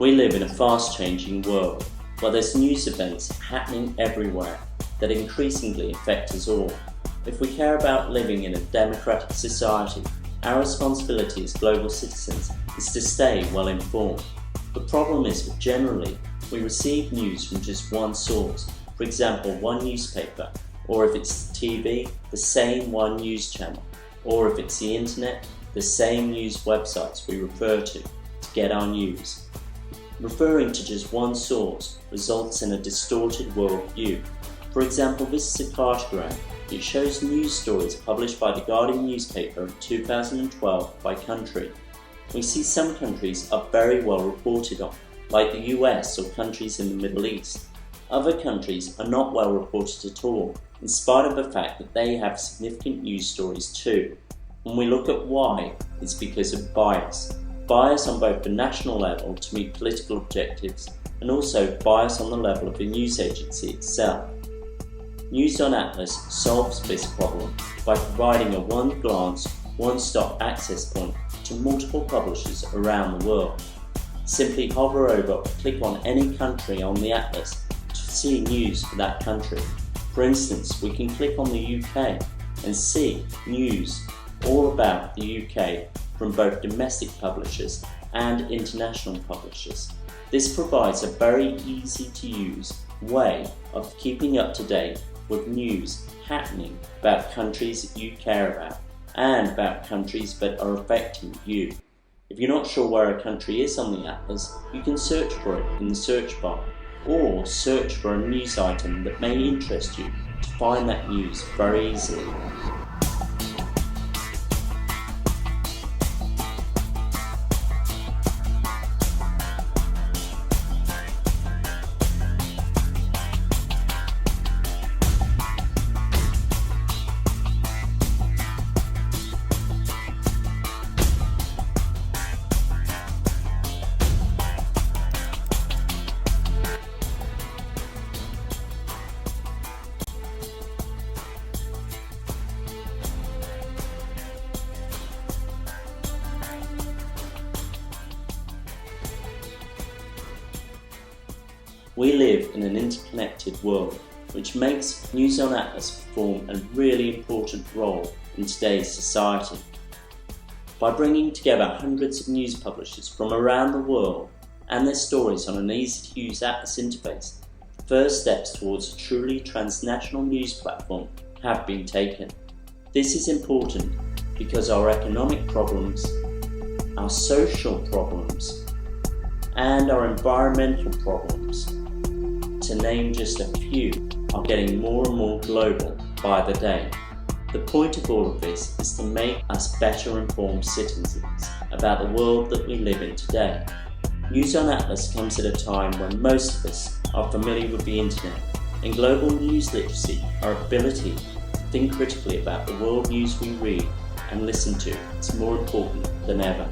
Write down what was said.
We live in a fast-changing world where there's news events happening everywhere that increasingly affect us all. If we care about living in a democratic society, our responsibility as global citizens is to stay well informed. The problem is that generally we receive news from just one source, for example one newspaper, or if it's TV, the same one news channel, or if it's the internet, the same news websites we refer to get our news. Referring to just one source results in a distorted worldview. For example, this is a cartogram. It shows news stories published by the Guardian newspaper in 2012 by country. We see some countries are very well reported on, like the US or countries in the Middle East. Other countries are not well reported at all, in spite of the fact that they have significant news stories too. When we look at why, it's because of bias. Bias on both the national level to meet political objectives and also bias on the level of the news agency itself. News on Atlas solves this problem by providing a one-glance, one-stop access point to multiple publishers around the world. Simply hover over or click on any country on the Atlas to see news for that country. For instance, we can click on the UK and see news all about the UK from both domestic publishers and international publishers. This provides a very easy to use way of keeping up to date with news happening about countries that you care about and about countries that are affecting you. If you're not sure where a country is on the Atlas, you can search for it in the search bar or search for a news item that may interest you to find that news very easily. We live in an interconnected world, which makes News on Atlas perform a really important role in today's society. By bringing together hundreds of news publishers from around the world and their stories on an easy-to-use Atlas interface, the first steps towards a truly transnational news platform have been taken. This is important because our economic problems, our social problems, and our environmental problems, to name just a few, are getting more and more global by the day. The point of all of this is to make us better informed citizens about the world that we live in today. News on Atlas comes at a time when most of us are familiar with the internet, and global news literacy, our ability to think critically about the world news we read and listen to, is more important than ever.